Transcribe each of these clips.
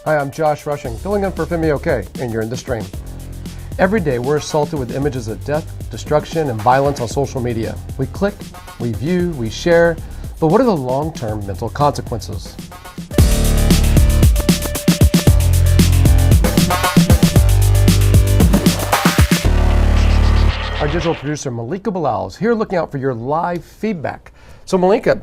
Hi, I'm Josh Rushing, filling in for Femi OK, and you're in the stream. Every day, we're assaulted with images of death, destruction, and violence on social media. We click, we view, we share, but what are the long-term mental consequences? Our digital producer, Malika Bilal, is here looking out for your live feedback. So, Malika,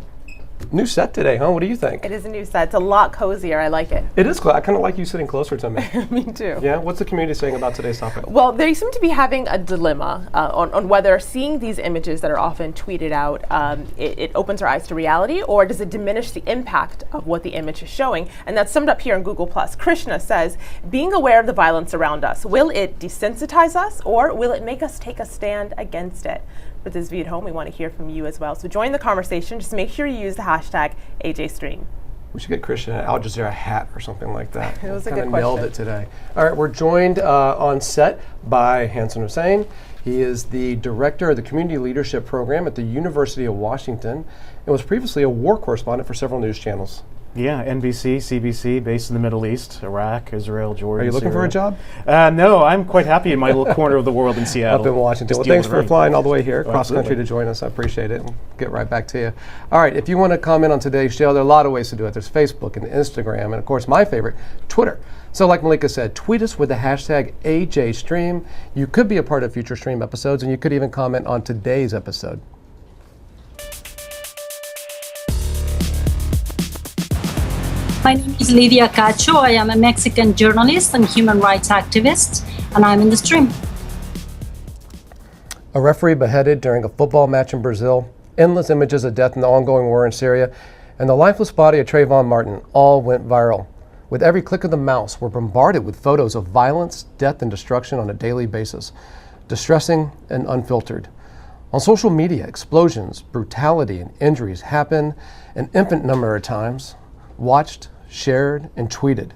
new set today, huh? What do you think? It is a new set. It's a lot cozier. I like it. It is cool. I kind of like you sitting closer to me. Me too. Yeah? What's the community saying about today's topic? Well, they seem to be having a dilemma on whether seeing these images that are often tweeted out, it opens our eyes to reality, or does it diminish the impact of what the image is showing? And that's summed up here in Google+. Krishna says, being aware of the violence around us, will it desensitize us, or will it make us take a stand against it? For this view at home, we want to hear from you as well. So join the conversation. Just make sure you use the hashtag AJStream. We should get Christian an Al Jazeera hat or something like that. It was a good good nailed question. it today. All right, we're joined on set by Hansen Hussein. He is the director of the Community Leadership Program at the University of Washington and was previously a war correspondent for several news channels. Yeah, NBC, CBC, based in the Middle East, Iraq, Israel, Jordan. Are you looking for a job? No, I'm quite happy in my little corner of the world in Seattle. Up in Washington. Well, thanks for flying all the way here, cross country, to join us. I appreciate it. We'll get right back to you. All right, if you want to comment on today's show, there are a lot of ways to do it. There's Facebook and Instagram, and of course, my favorite, Twitter. So like Malika said, tweet us with the hashtag AJStream. You could be a part of future stream episodes, and you could even comment on today's episode. My name is Lidia Cacho. I am a Mexican journalist and human rights activist, and I'm in the stream. A referee beheaded during a football match in Brazil, endless images of death in the ongoing war in Syria, and the lifeless body of Trayvon Martin all went viral. With every click of the mouse, we're bombarded with photos of violence, death, and destruction on a daily basis, distressing and unfiltered. On social media, explosions, brutality, and injuries happen an infinite number of times, watched, shared, and tweeted.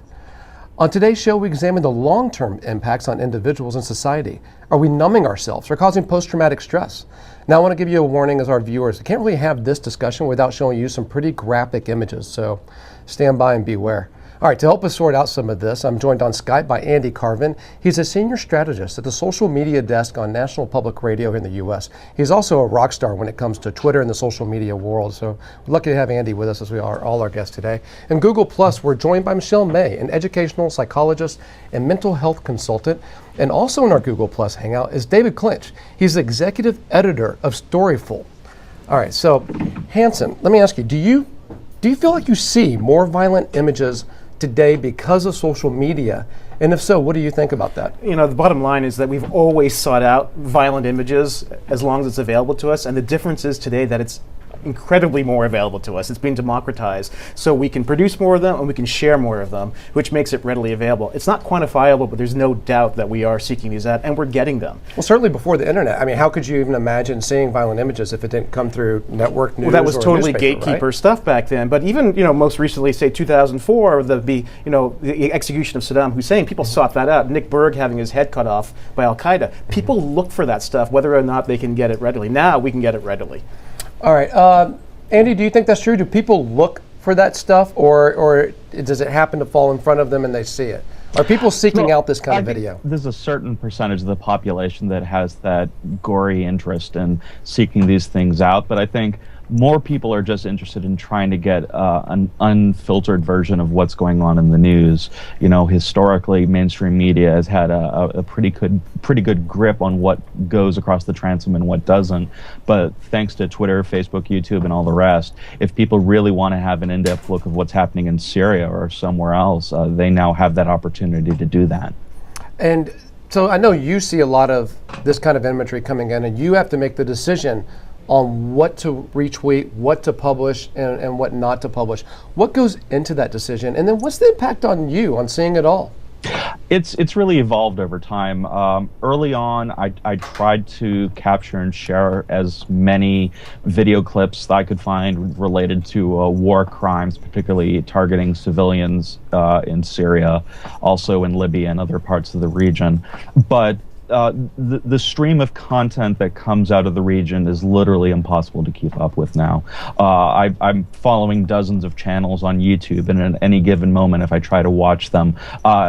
On today's show, we examine the long-term impacts on individuals and society. Are we numbing ourselves or causing post-traumatic stress? Now, I want to give you a warning as our viewers. I can't really have this discussion without showing you some pretty graphic images, so stand by and beware. All right, to help us sort out some of this, I'm joined on Skype by Andy Carvin. He's a senior strategist at the social media desk on National Public Radio here in the U.S. He's also a rock star when it comes to Twitter and the social media world. So we're lucky to have Andy with us, as we are all our guests today. In Google Plus, we're joined by Michelle May, an educational psychologist and mental health consultant. And also in our Google Plus hangout is David Clinch. He's the executive editor of Storyful. All right, so Hansen, let me ask you, do you feel like you see more violent images today because of social media? And if so, what do you think about that? You know, the bottom line is that we've always sought out violent images as long as it's available to us, and the difference is today that it's incredibly more available to us. It's been democratized, so we can produce more of them and we can share more of them, which makes it readily available. It's not quantifiable, but there's no doubt that we are seeking these out and we're getting them. Well, certainly before the internet. I mean, how could you even imagine seeing violent images if it didn't come through network news? Well, that was or totally newspaper, gatekeeper right? stuff back then. But even, most recently, say 2004, the execution of Saddam Hussein, people sought that out. Nick Berg having his head cut off by Al Qaeda. People look for that stuff, whether or not they can get it readily. Now we can get it readily. All right, Andy, do you think that's true? Do people look for that stuff, or does it happen to fall in front of them and they see it? Are people seeking out this kind of video? There's a certain percentage of the population that has that gory interest in seeking these things out, but I think more people are just interested in trying to get an unfiltered version of what's going on in the news. Historically, mainstream media has had a pretty good grip on what goes across the transom and what doesn't. But thanks to Twitter, Facebook, YouTube, and all the rest, if people really want to have an in-depth look of what's happening in Syria or somewhere else, they now have that opportunity to do that. And so I know you see a lot of this kind of imagery coming in, and you have to make the decision on what to retweet, what to publish, and what not to publish. What goes into that decision? And then what's the impact on you on seeing it all? It's really evolved over time. Early on, I tried to capture and share as many video clips that I could find related to war crimes, particularly targeting civilians in Syria, also in Libya and other parts of the region. But the stream of content that comes out of the region is literally impossible to keep up with now. I'm following dozens of channels on YouTube, and at any given moment, if I try to watch them,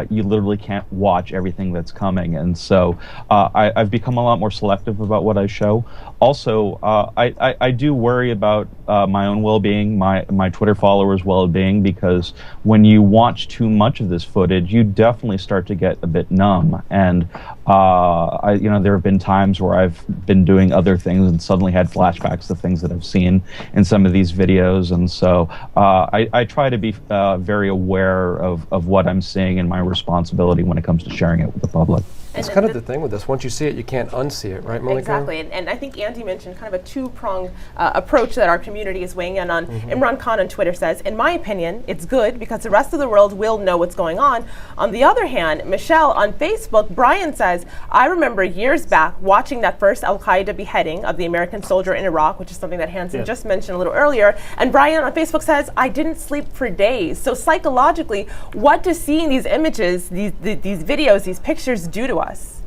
you literally can't watch everything that's coming. And so I've become a lot more selective about what I show. Also, I do worry about my own well-being, my Twitter followers' well-being, because when you watch too much of this footage, you definitely start to get a bit numb. And there have been times where I've been doing other things and suddenly had flashbacks to things that I've seen in some of these videos. And so I try to be very aware of what I'm seeing and my responsibility when it comes to sharing it with the public. It's kind of the thing with this. Once you see it, you can't unsee it, right, Malika? Exactly. And I think Andy mentioned kind of a two-pronged approach that our community is weighing in on. Imran Khan on Twitter says, in my opinion, it's good because the rest of the world will know what's going on. On the other hand, Michelle on Facebook, Brian says, I remember years back watching that first Al-Qaeda beheading of the American soldier in Iraq, which is something that Hansen just mentioned a little earlier. And Brian on Facebook says, I didn't sleep for days. So psychologically, what does seeing these images, these videos, these pictures do to us?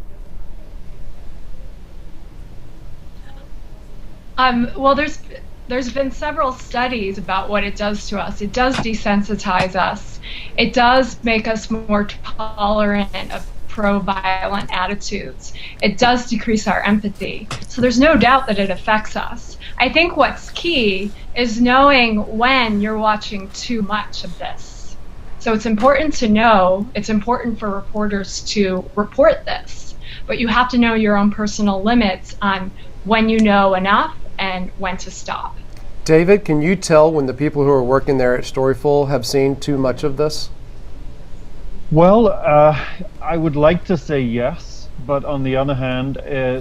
Well, there's been several studies about what it does to us. It does desensitize us. It does make us more tolerant of pro-violent attitudes. It does decrease our empathy. So there's no doubt that it affects us. I think what's key is knowing when you're watching too much of this. So it's important to know, it's important for reporters to report this, but you have to know your own personal limits on when you know enough and when to stop. David, can you tell when the people who are working there at Storyful have seen too much of this? Well, I would like to say yes, but on the other hand,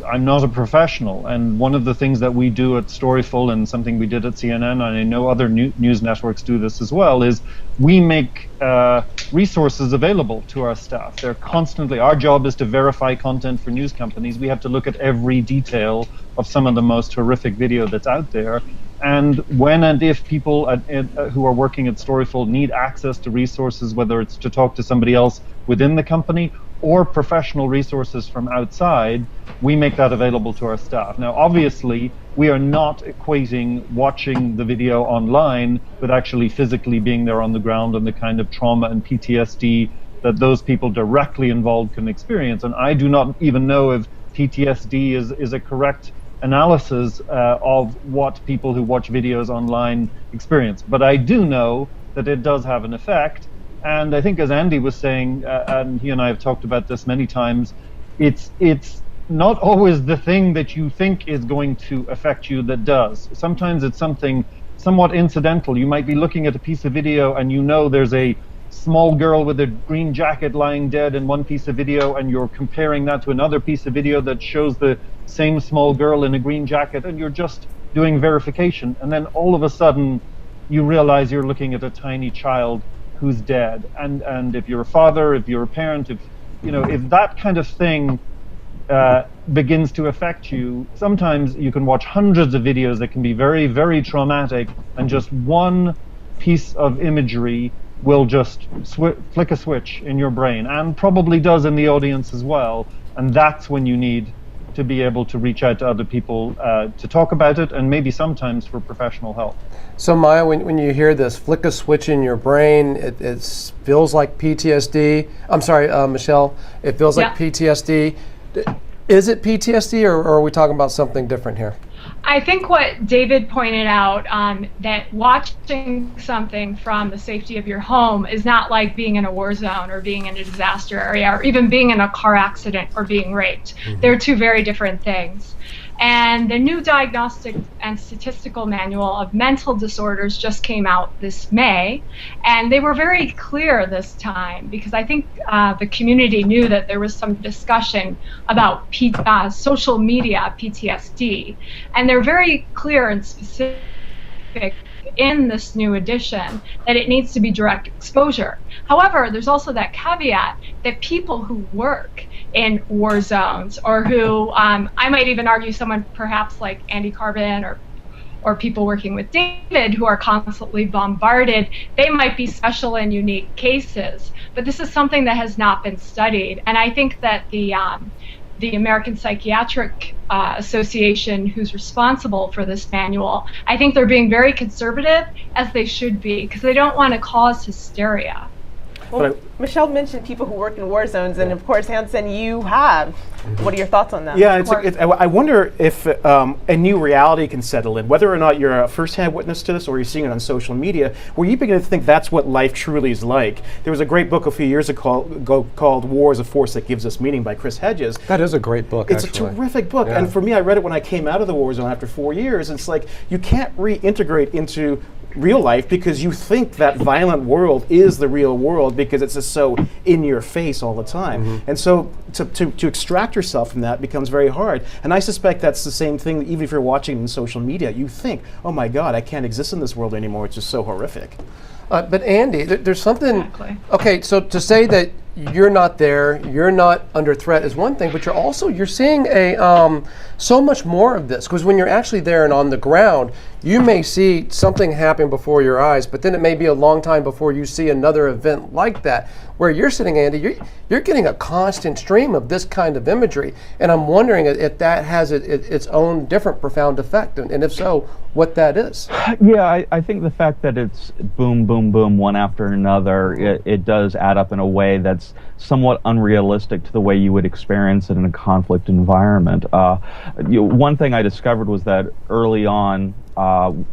I'm not a professional. And one of the things that we do at Storyful, and something we did at CNN, and I know other news networks do this as well, is we make resources available to our staff. They're constantly, our job is to verify content for news companies. We have to look at every detail of some of the most horrific video that's out there. And when and if people who are working at Storyful need access to resources, whether it's to talk to somebody else within the company or professional resources from outside, we make that available to our staff. Now, obviously, we are not equating watching the video online with actually physically being there on the ground and the kind of trauma and PTSD that those people directly involved can experience. And I do not even know if PTSD is a correct analysis of what people who watch videos online experience. But I do know that it does have an effect. And I think, as Andy was saying, and he and I have talked about this many times, it's not always the thing that you think is going to affect you that does. Sometimes it's something somewhat incidental. You might be looking at a piece of video and you know there's a small girl with a green jacket lying dead in one piece of video, and you're comparing that to another piece of video that shows the same small girl in a green jacket, and you're just doing verification, and then all of a sudden you realize you're looking at a tiny child who's dead. And if you're a father, if you're a parent, if that kind of thing begins to affect you, sometimes you can watch hundreds of videos that can be very, very traumatic, and just one piece of imagery will just flick a switch in your brain, and probably does in the audience as well. And that's when you need to be able to reach out to other people to talk about it, and maybe sometimes for professional help. So Maya, when you hear this flick a switch in your brain, it feels like PTSD. I'm sorry, Michelle, it feels like PTSD. Is it PTSD, or are we talking about something different here? I think what David pointed out, that watching something from the safety of your home is not like being in a war zone or being in a disaster area or even being in a car accident or being raped. They're two very different things. And the new Diagnostic and Statistical Manual of Mental Disorders just came out this May, and they were very clear this time, because I think the community knew that there was some discussion about social media PTSD, and they're very clear and specific in this new edition that it needs to be direct exposure. However, there's also that caveat that people who work in war zones, or who, I might even argue someone perhaps like Andy Carbon or people working with David who are constantly bombarded, they might be special and unique cases. But this is something that has not been studied. And I think that the the American Psychiatric Association, who's responsible for this manual, I think they're being very conservative, as they should be, because they don't want to cause hysteria. Well, Michelle mentioned people who work in war zones, and of course, Hansen, you have. What are your thoughts on that? Yeah, I wonder if a new reality can settle in, whether or not you're a first-hand witness to this or you're seeing it on social media, where you begin to think that's what life truly is like. There was a great book a few years ago called War is a Force That Gives Us Meaning by Chris Hedges. That is a great book, It's actually. a terrific book. Yeah. And for me, I read it when I came out of the war zone after 4 years. It's like you can't reintegrate into real life because you think that violent world is the real world because it's just so in your face all the time. And so to extract yourself from that becomes very hard. And I suspect that's the same thing even if you're watching in social media. You think, oh my God, I can't exist in this world anymore. It's just so horrific. But Andy, there's something. Exactly. Okay, so to say that you're not there, you're not under threat is one thing, but you're seeing so much more of this, because when you're actually there and on the ground, you may see something happen before your eyes, but then it may be a long time before you see another event like that. Where you're sitting, Andy, you're getting a constant stream of this kind of imagery, and I'm wondering if that has its own different profound effect, and if so, what that is. Yeah, I think the fact that it's boom, boom, boom, one after another, it does add up in a way that's somewhat unrealistic to the way you would experience it in a conflict environment. One thing I discovered was that early on,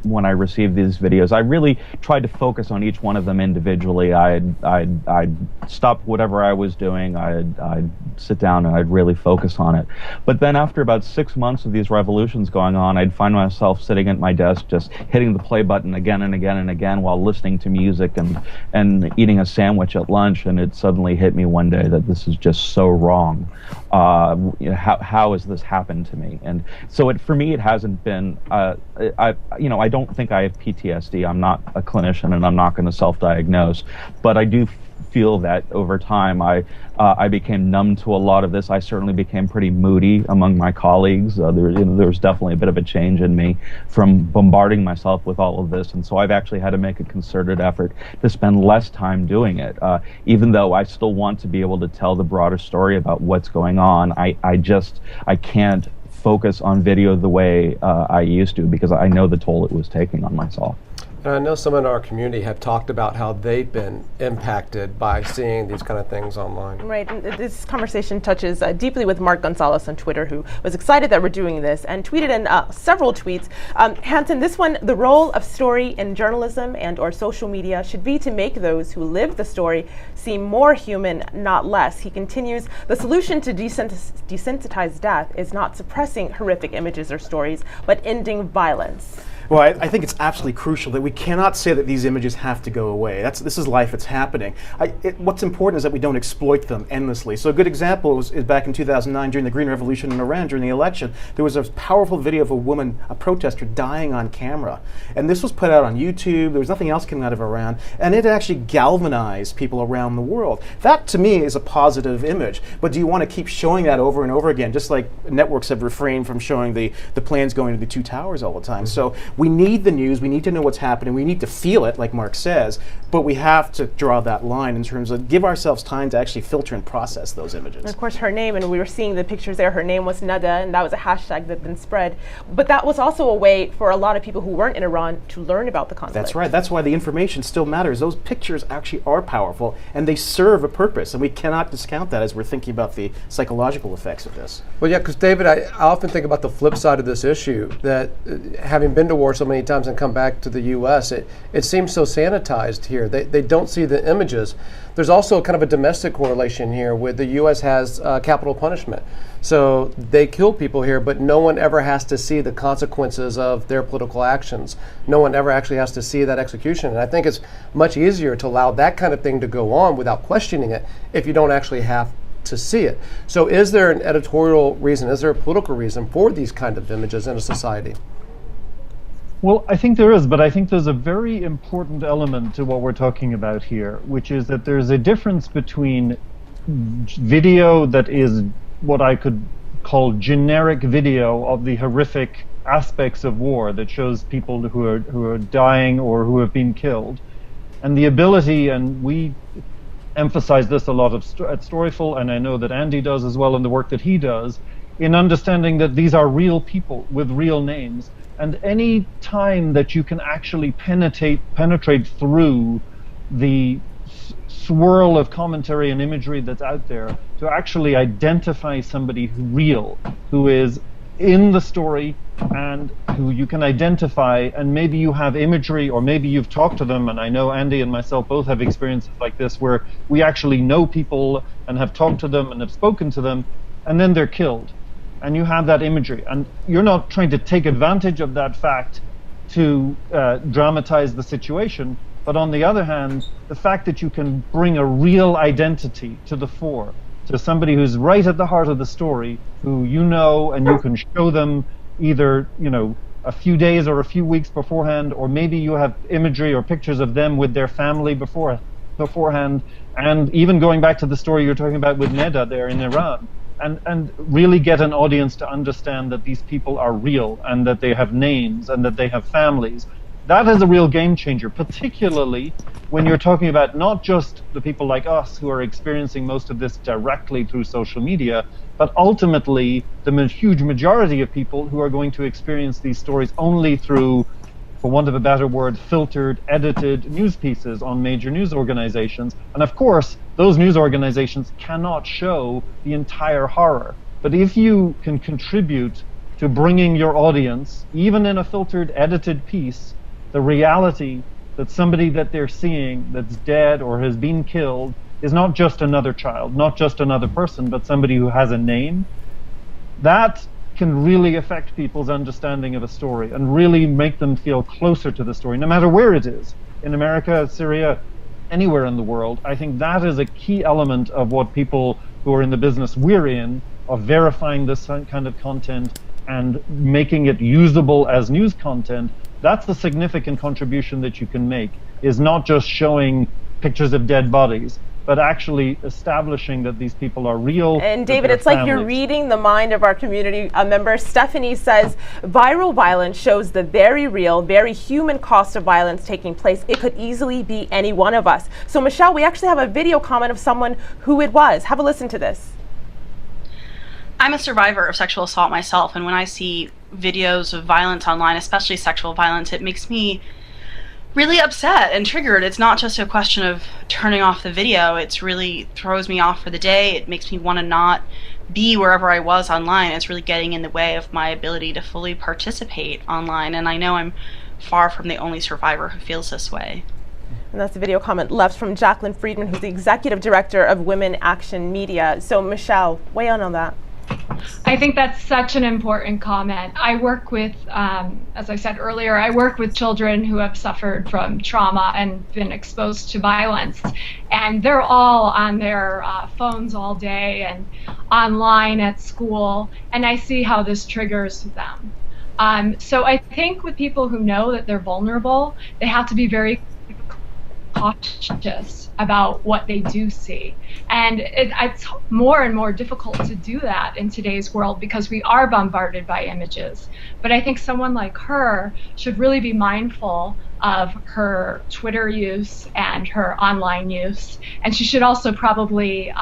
when I received these videos, I really tried to focus on each one of them individually. I'd stop whatever I was doing, I'd sit down and I'd really focus on it. But then after about 6 months of these revolutions going on, I'd find myself sitting at my desk just hitting the play button again and again and again while listening to music and eating a sandwich at lunch, and it suddenly hit me one day that this is just so wrong. How has this happened to me? And so for me, it hasn't been, I don't think I have PTSD. I'm not a clinician and I'm not going to self-diagnose, but I do feel that over time I became numb to a lot of this. I certainly became pretty moody among my colleagues. There was definitely a bit of a change in me from bombarding myself with all of this, and so I've actually had to make a concerted effort to spend less time doing it. Even though I still want to be able to tell the broader story about what's going on, I can't focus on video the way I used to, because I know the toll it was taking on myself. And I know some in our community have talked about how they've been impacted by seeing these kind of things online. Right, and this conversation touches deeply with Mark Gonzalez on Twitter, who was excited that we're doing this and tweeted in several tweets. Hansen, this one, the role of story in journalism and or social media should be to make those who live the story seem more human, not less. He continues, the solution to desensitized death is not suppressing horrific images or stories, but ending violence. Well, I think it's absolutely crucial that we cannot say that these images have to go away. This is life, it's happening. What's important is that we don't exploit them endlessly. So a good example is back in 2009 during the Green Revolution in Iran, during the election, there was a powerful video of a woman, a protester, dying on camera. And this was put out on YouTube, there was nothing else coming out of Iran, and it actually galvanized people around the world. That, to me, is a positive image. But do you want to keep showing that over and over again, just like networks have refrained from showing the planes going to the two towers all the time? So we need the news, we need to know what's happening, we need to feel it, like Mark says, but we have to draw that line in terms of give ourselves time to actually filter and process those images. And of course, her name, and we were seeing the pictures there, her name was Nada, and that was a hashtag that had been spread. But that was also a way for a lot of people who weren't in Iran to learn about the conflict. That's right, that's why the information still matters. Those pictures actually are powerful, and they serve a purpose, and we cannot discount that as we're thinking about the psychological effects of this. Well, yeah, because David, I often think about the flip side of this issue, that having been to war so many times and come back to the U.S., it seems so sanitized here. They don't see the images. There's also kind of a domestic correlation here with the U.S. has capital punishment. So they kill people here, but no one ever has to see the consequences of their political actions. No one ever actually has to see that execution. And I think it's much easier to allow that kind of thing to go on without questioning it if you don't actually have to see it. So is there an editorial reason, is there a political reason for these kind of images in a society? Well, I think there is, but I think there's a very important element to what we're talking about here, which is that there's a difference between video that is what I could call generic video of the horrific aspects of war that shows people who are dying or who have been killed, and the ability, and emphasize this a lot at Storyful, and I know that Andy does as well in the work that he does, in understanding that these are real people with real names. And any time that you can actually penetrate through the swirl of commentary and imagery that's out there to actually identify somebody who is in the story and who you can identify, and maybe you have imagery, or maybe you've talked to them, and I know Andy and myself both have experiences like this where we actually know people and have talked to them and have spoken to them, and then they're killed. And you have that imagery, and you're not trying to take advantage of that fact to dramatize the situation, but on the other hand, the fact that you can bring a real identity to the fore, to somebody who's right at the heart of the story, who you know, and you can show them either, a few days or a few weeks beforehand, or maybe you have imagery or pictures of them with their family beforehand, and even going back to the story you're talking about with Neda there in Iran, and really get an audience to understand that these people are real, and that they have names, and that they have families. That is a real game changer, particularly when you're talking about not just the people like us who are experiencing most of this directly through social media, but ultimately the huge majority of people who are going to experience these stories only through, for want of a better word, filtered, edited news pieces on major news organizations. And of course, those news organizations cannot show the entire horror. But if you can contribute to bringing your audience, even in a filtered, edited piece, the reality that somebody that they're seeing that's dead or has been killed is not just another child, not just another person, but somebody who has a name, that can really affect people's understanding of a story and really make them feel closer to the story, no matter where it is, in America, Syria, anywhere in the world. I think that is a key element of what people who are in the business we're in, of verifying this kind of content and making it usable as news content. That's the significant contribution that you can make, is not just showing pictures of dead bodies, but actually establishing that these people are real. And David, it's like you're reading the mind of our community member. Stephanie says, viral violence shows the very real, very human cost of violence taking place. It could easily be any one of us. So Michelle, we actually have a video comment of someone who it was. Have a listen to this. I'm a survivor of sexual assault myself, and when I see videos of violence online, especially sexual violence, it makes me really upset and triggered. It's not just a question of turning off the video, it's really throws me off for the day. It makes me want to not be wherever I was online. It's really getting in the way of my ability to fully participate online, and I know I'm far from the only survivor who feels this way. And that's a video comment left from Jacqueline Friedman, who's the executive director of Women Action Media. So Michelle, weigh in on that. I think that's such an important comment. I work with, as I said earlier, I work with children who have suffered from trauma and been exposed to violence. And they're all on their phones all day and online at school. And I see how this triggers them. So I think with people who know that they're vulnerable, they have to be very cautious about what they do see. And it's more and more difficult to do that in today's world because we are bombarded by images. But I think someone like her should really be mindful of her Twitter use and her online use. And she should also probably,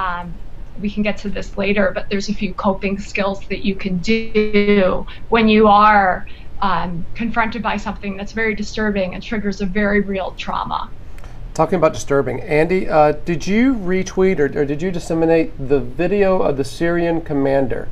we can get to this later, but there's a few coping skills that you can do when you are confronted by something that's very disturbing and triggers a very real trauma. Talking about disturbing, Andy, did you retweet or did you disseminate the video of the Syrian commander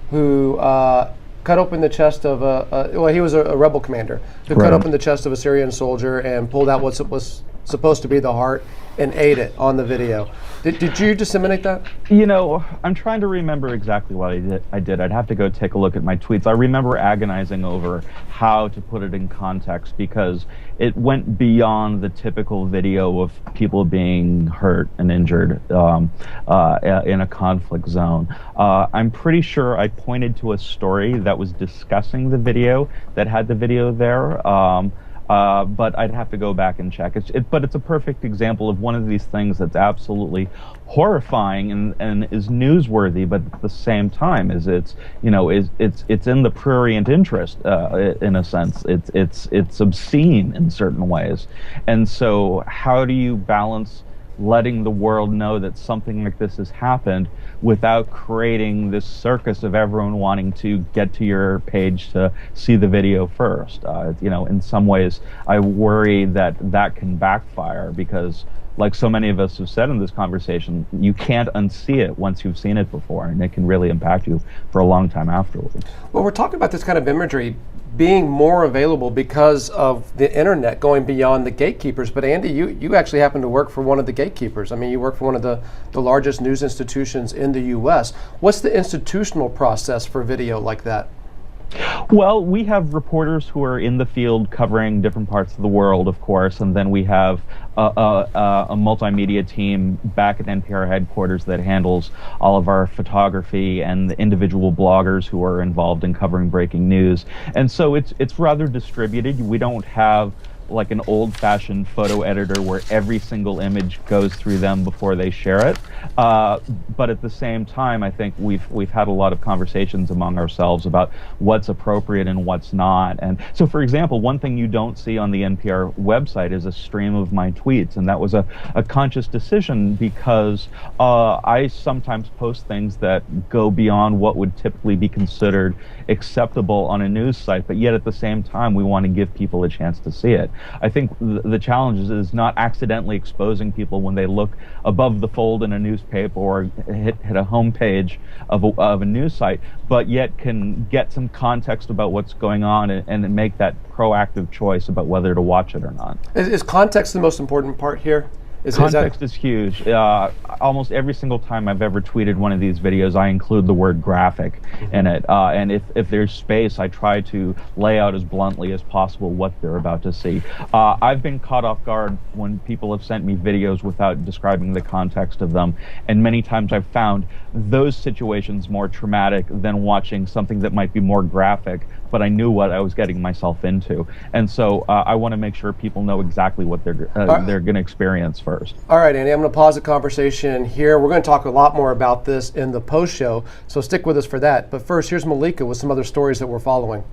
who cut open the chest of well, he was a rebel commander who cut open the chest of a Syrian soldier and pulled out what was supposed to be the heart and ate it on the video? Did you disseminate that? You know, I'm trying to remember exactly what I did. I'd have to go take a look at my tweets. I remember agonizing over how to put it in context because it went beyond the typical video of people being hurt and injured in a conflict zone. I'm pretty sure I pointed to a story that was discussing the video that had the video there. But I'd have to go back and check. But it's a perfect example of one of these things that's absolutely horrifying and is newsworthy, but at the same time it's in the prurient interest in a sense. It's obscene in certain ways, and so how do you balance letting the world know that something like this has happened without creating this circus of everyone wanting to get to your page to see the video first. In some ways, I worry that that can backfire because, like so many of us have said in this conversation, you can't unsee it once you've seen it before, and it can really impact you for a long time afterwards. Well, we're talking about this kind of imagery being more available because of the internet going beyond the gatekeepers. But Andy, you actually happen to work for one of the gatekeepers. I mean, you work for one of the largest news institutions in the U.S. What's the institutional process for video like that? Well, we have reporters who are in the field covering different parts of the world, of course, and then we have a multimedia team back at NPR headquarters that handles all of our photography and the individual bloggers who are involved in covering breaking news. And so it's rather distributed. We don't have like an old-fashioned photo editor where every single image goes through them before they share it. But at the same time, I think we've had a lot of conversations among ourselves about what's appropriate and what's not. And so, for example, one thing you don't see on the NPR website is a stream of my tweets, and that was a conscious decision because I sometimes post things that go beyond what would typically be considered acceptable on a news site, but yet at the same time, we want to give people a chance to see it. I think the challenge is not accidentally exposing people when they look above the fold in a newspaper or hit a homepage of a news site, but yet can get some context about what's going on and make that proactive choice about whether to watch it or not. Is context the most important part here? Context is huge. Almost every single time I've ever tweeted one of these videos, I include the word graphic in it. And if there's space, I try to lay out as bluntly as possible what they're about to see. I've been caught off guard when people have sent me videos without describing the context of them. And many times I've found those situations more traumatic than watching something that might be more graphic, but I knew what I was getting myself into. And so I want to make sure people know exactly what they're going to experience first. All right, Andy, I'm going to pause the conversation here. We're going to talk a lot more about this in the post show, so stick with us for that. But first, here's Malika with some other stories that we're following.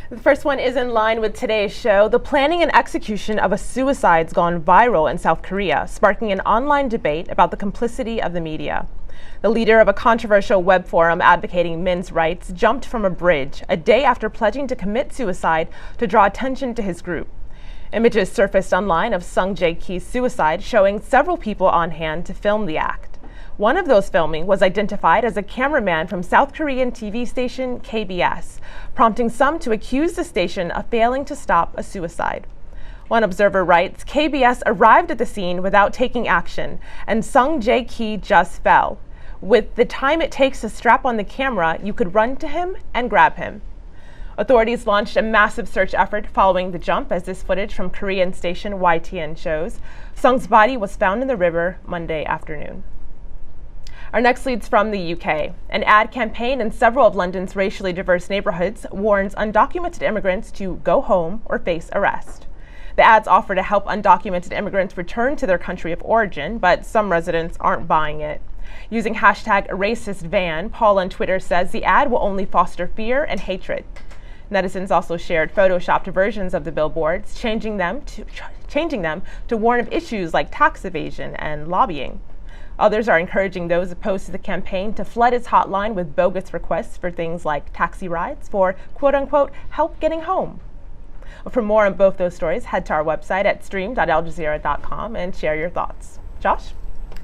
The first one is in line with today's show. The planning and execution of a suicide's gone viral in South Korea, sparking an online debate about the complicity of the media. The leader of a controversial web forum advocating men's rights jumped from a bridge a day after pledging to commit suicide to draw attention to his group. Images surfaced online of Sung Jae-Ki's suicide, showing several people on hand to film the act. One of those filming was identified as a cameraman from South Korean TV station KBS, prompting some to accuse the station of failing to stop a suicide. One observer writes, KBS arrived at the scene without taking action, and Sung Jae-Ki just fell. With the time it takes to strap on the camera, you could run to him and grab him. Authorities launched a massive search effort following the jump, as this footage from Korean station YTN shows. Sung's body was found in the river Monday afternoon. Our next lead's from the UK. An ad campaign in several of London's racially diverse neighborhoods warns undocumented immigrants to go home or face arrest. The ads offer to help undocumented immigrants return to their country of origin, but some residents aren't buying it. Using hashtag #RacistVan, Paul on Twitter says the ad will only foster fear and hatred. Netizens also shared photoshopped versions of the billboards, changing them to warn of issues like tax evasion and lobbying. Others are encouraging those opposed to the campaign to flood its hotline with bogus requests for things like taxi rides for quote-unquote help getting home. Well, for more on both those stories, head to our website at stream.aljazeera.com and share your thoughts. Josh?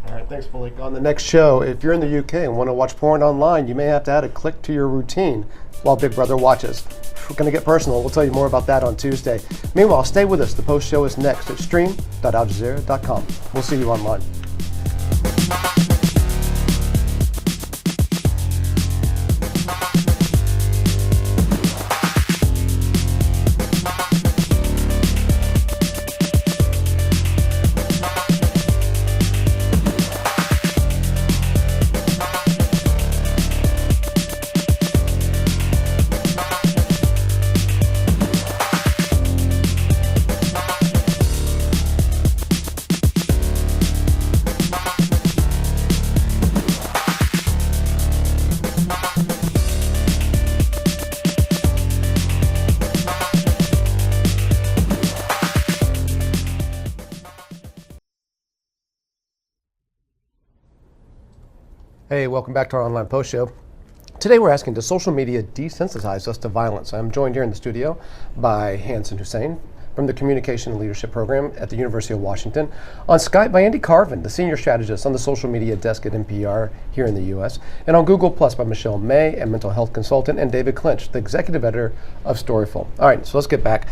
All right, thanks, Malik. On the next show, if you're in the UK and want to watch porn online, you may have to add a click to your routine while Big Brother watches. We're going to get personal. We'll tell you more about that on Tuesday. Meanwhile, stay with us. The post show is next at stream.aljazeera.com. We'll see you online. Hey, welcome back to our online post show. Today we're asking, does social media desensitize us to violence? I'm joined here in the studio by Hanson Hussein from the Communication and Leadership Program at the University of Washington. On Skype by Andy Carvin, the Senior Strategist on the Social Media Desk at NPR here in the U.S. And on Google Plus by Michelle May, a mental health consultant, and David Clinch, the Executive Editor of Storyful. All right, so let's get back.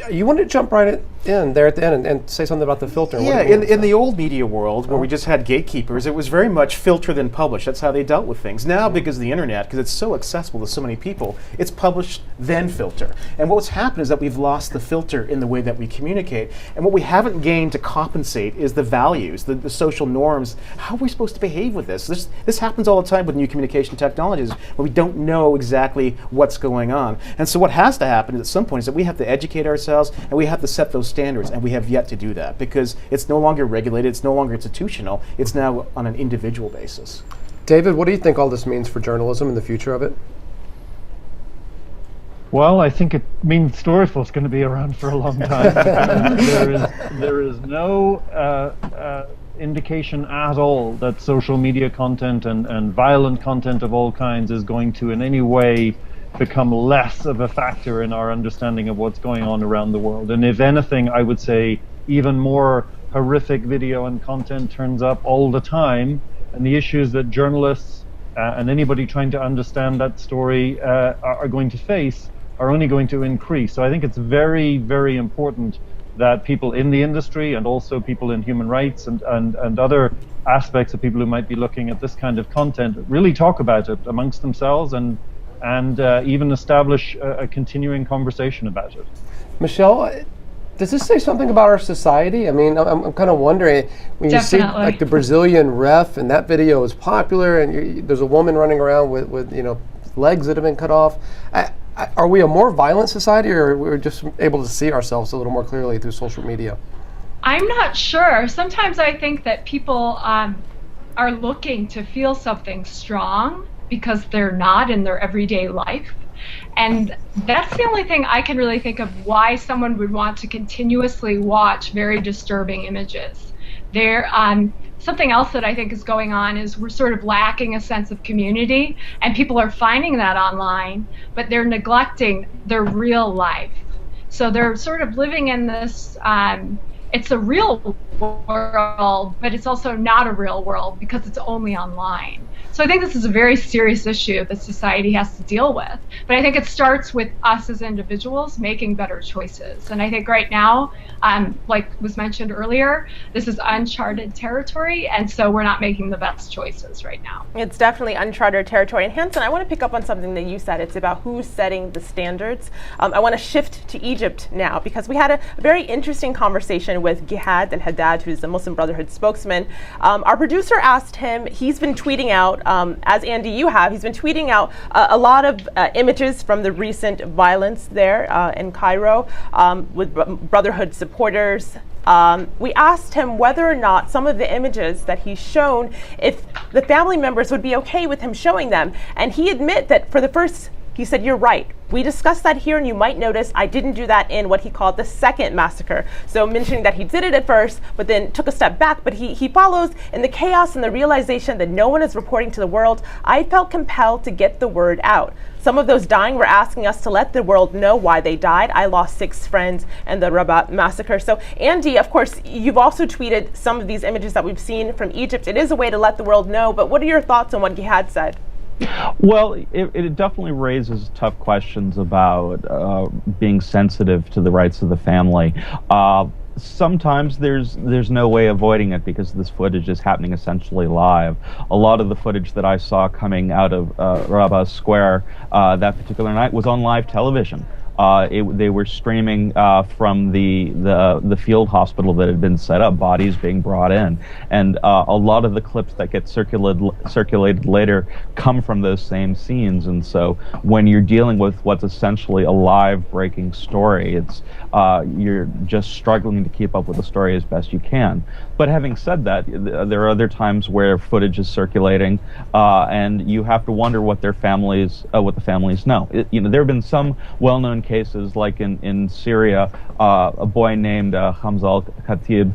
You wanted to jump right in there at the end and say something about the filter. Yeah, in the old media world, where we just had gatekeepers, it was very much filter then publish. That's how they dealt with things. Now, because of the internet, because it's so accessible to so many people, it's publish then filter. And what's happened is that we've lost the filter in the way that we communicate. And what we haven't gained to compensate is the values, the social norms. How are we supposed to behave with this? This happens all the time with new communication technologies, where we don't know exactly what's going on. And so what has to happen at some point is that we have to educate ourselves, and we have to set those standards, and we have yet to do that, because it's no longer regulated, it's no longer institutional, it's now on an individual basis. David, what do you think all this means for journalism and the future of it? Well, I think it means Storyful's going to be around for a long time. there is no indication at all that social media content and violent content of all kinds is going to in any way become less of a factor in our understanding of what's going on around the world. And if anything, I would say even more horrific video and content turns up all the time, and the issues that journalists and anybody trying to understand that story are going to face are only going to increase. So I think it's very, very important that people in the industry and also people in human rights and other aspects of people who might be looking at this kind of content really talk about it amongst themselves and even establish a continuing conversation about it. Michelle, does this say something about our society? I mean, I'm kind of wondering, when you see like the Brazilian ref and that video is popular and there's a woman running around with legs that have been cut off. Are we a more violent society, or we're just able to see ourselves a little more clearly through social media? I'm not sure. Sometimes I think that people are looking to feel something strong because they're not in their everyday life. And that's the only thing I can really think of why someone would want to continuously watch very disturbing images. Something else that I think is going on is we're sort of lacking a sense of community, and people are finding that online, but they're neglecting their real life. So they're sort of living in this, it's a real world, but it's also not a real world because it's only online. So I think this is a very serious issue that society has to deal with. But I think it starts with us as individuals making better choices. And I think right now, like was mentioned earlier, this is uncharted territory, and so we're not making the best choices right now. It's definitely uncharted territory. And Hanson, I want to pick up on something that you said. It's about who's setting the standards. I want to shift to Egypt now, because we had a very interesting conversation with Gihad al-Haddad, who's the Muslim Brotherhood spokesman. Our producer asked him, he's been tweeting out, as Andy you have, he's been tweeting out a lot of images from the recent violence there in Cairo with Brotherhood supporters. We asked him whether or not some of the images that he's shown, if the family members would be okay with him showing them. And he admitted that he said, "You're right. We discussed that here, and you might notice I didn't do that in what he called the second massacre." So mentioning that he did it at first, but then took a step back. But he follows, in the chaos and the realization that no one is reporting to the world, I felt compelled to get the word out. Some of those dying were asking us to let the world know why they died. I lost 6 friends in the Rabat massacre. So Andy, of course, you've also tweeted some of these images that we've seen from Egypt. It is a way to let the world know, but what are your thoughts on what Gihad said? Well, it definitely raises tough questions about being sensitive to the rights of the family. Sometimes there's no way avoiding it because this footage is happening essentially live. A lot of the footage that I saw coming out of Rabat Square that particular night was on live television. They were streaming from the field hospital that had been set up, bodies being brought in, and a lot of the clips that get circulated later come from those same scenes. And so when you're dealing with what's essentially a live breaking story, it's you're just struggling to keep up with the story as best you can. But having said that, there are other times where footage is circulating, and you have to wonder what the families know. There have been some well-known cases, like in Syria, a boy named Hamza al-Khatib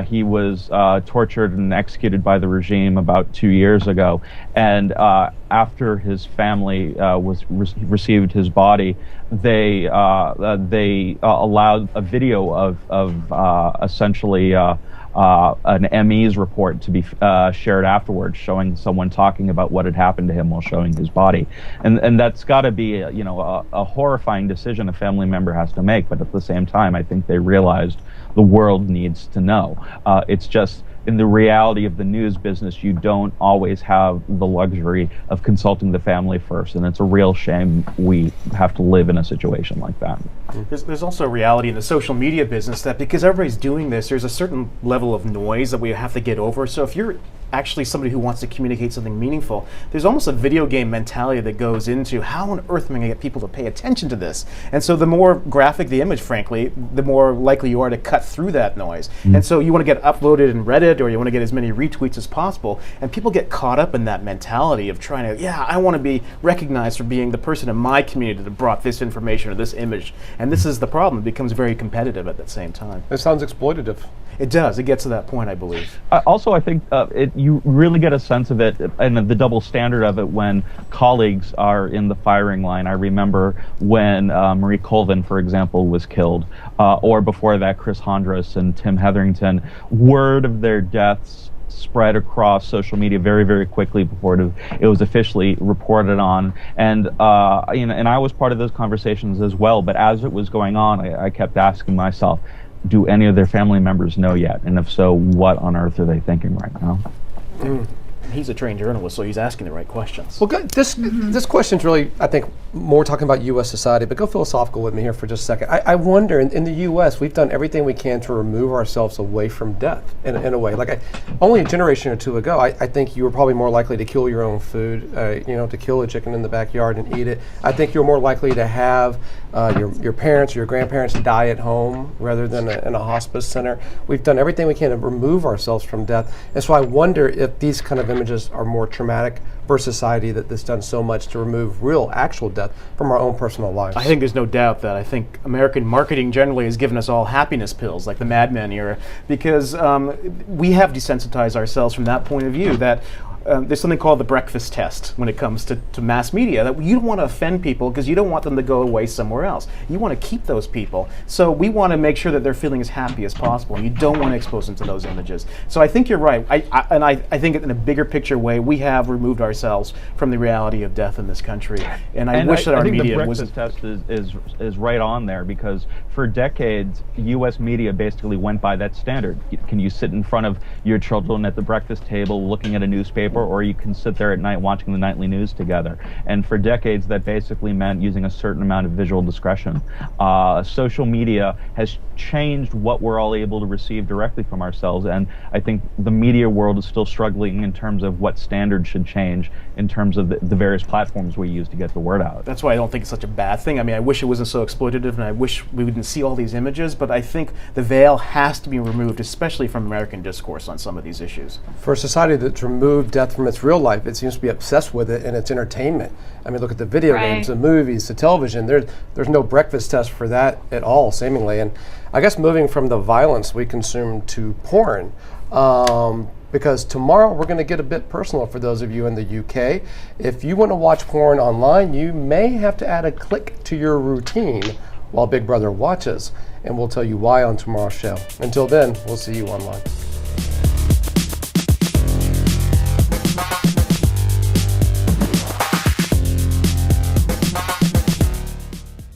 He was tortured and executed by the regime about 2 years ago, and after his family received his body, they allowed a video of essentially an ME's report to be shared afterwards, showing someone talking about what had happened to him while showing his body, and that's got to be a horrifying decision a family member has to make. But at the same time, I think they realized the world needs to know. It's just, in the reality of the news business, you don't always have the luxury of consulting the family first, and it's a real shame we have to live in a situation like that. There's also a reality in the social media business that because everybody's doing this, there's a certain level of noise that we have to get over. So if you're actually somebody who wants to communicate something meaningful, there's almost a video game mentality that goes into how on earth am I going to get people to pay attention to this? And so the more graphic the image, frankly, the more likely you are to cut through that noise. And so you want to get uploaded in Reddit, or you want to get as many retweets as possible, and people get caught up in that mentality of trying to, I want to be recognized for being the person in my community that brought this information or this image. And this is the problem. It becomes very competitive at the same time. It sounds exploitative. It does. It gets to that point, I believe. Also, I think you really get a sense of it and the double standard of it when colleagues are in the firing line. I remember when Marie Colvin, for example, was killed, or before that, Chris Hondros and Tim Hetherington. Word of their deaths spread across social media very, very quickly before it was officially reported on. And and I was part of those conversations as well. But as it was going on, I kept asking myself, do any of their family members know yet? And if so, what on earth are they thinking right now? He's a trained journalist, so he's asking the right questions. Well, good. This question's really, I think, more talking about U.S. society, but go philosophical with me here for just a second. I wonder, in the U.S., we've done everything we can to remove ourselves away from death, in a way. Like, only a generation or two ago, I think you were probably more likely to kill your own food, to kill a chicken in the backyard and eat it. I think you're more likely to have your parents or your grandparents die at home rather than in a hospice center. We've done everything we can to remove ourselves from death. And so I wonder if these kind of images are more traumatic for society that's done so much to remove real, actual death from our own personal lives. I think there's no doubt that I think American marketing generally has given us all happiness pills, like the Mad Men era, because we have desensitized ourselves from that point of view that there's something called the breakfast test when it comes to mass media, that you don't want to offend people because you don't want them to go away somewhere else. You want to keep those people. So we want to make sure that they're feeling as happy as possible, and you don't want to expose them to those images. So I think you're right. I think in a bigger picture way, we have removed ourselves from the reality of death in this country. And I wish that our media wasn't. I think the breakfast test is right on there, because for decades, U.S. media basically went by that standard. Can you sit in front of your children at the breakfast table looking at a newspaper, or you can sit there at night watching the nightly news together? And for decades, that basically meant using a certain amount of visual discretion. Social media has changed what we're all able to receive directly from ourselves, and I think the media world is still struggling in terms of what standards should change in terms of the various platforms we use to get the word out. That's why I don't think it's such a bad thing. I mean, I wish it wasn't so exploitative, and I wish we wouldn't see all these images, but I think the veil has to be removed, especially from American discourse on some of these issues. For a society that's removed death from its real life, it seems to be obsessed with it in its entertainment. I mean, look at the video games, the movies, the television. There's no breakfast test for that at all, seemingly. And I guess moving from the violence we consume to porn, because tomorrow we're going to get a bit personal for those of you in the UK. If you want to watch porn online, you may have to add a click to your routine while Big Brother watches, and we'll tell you why on tomorrow's show. Until then, we'll see you online.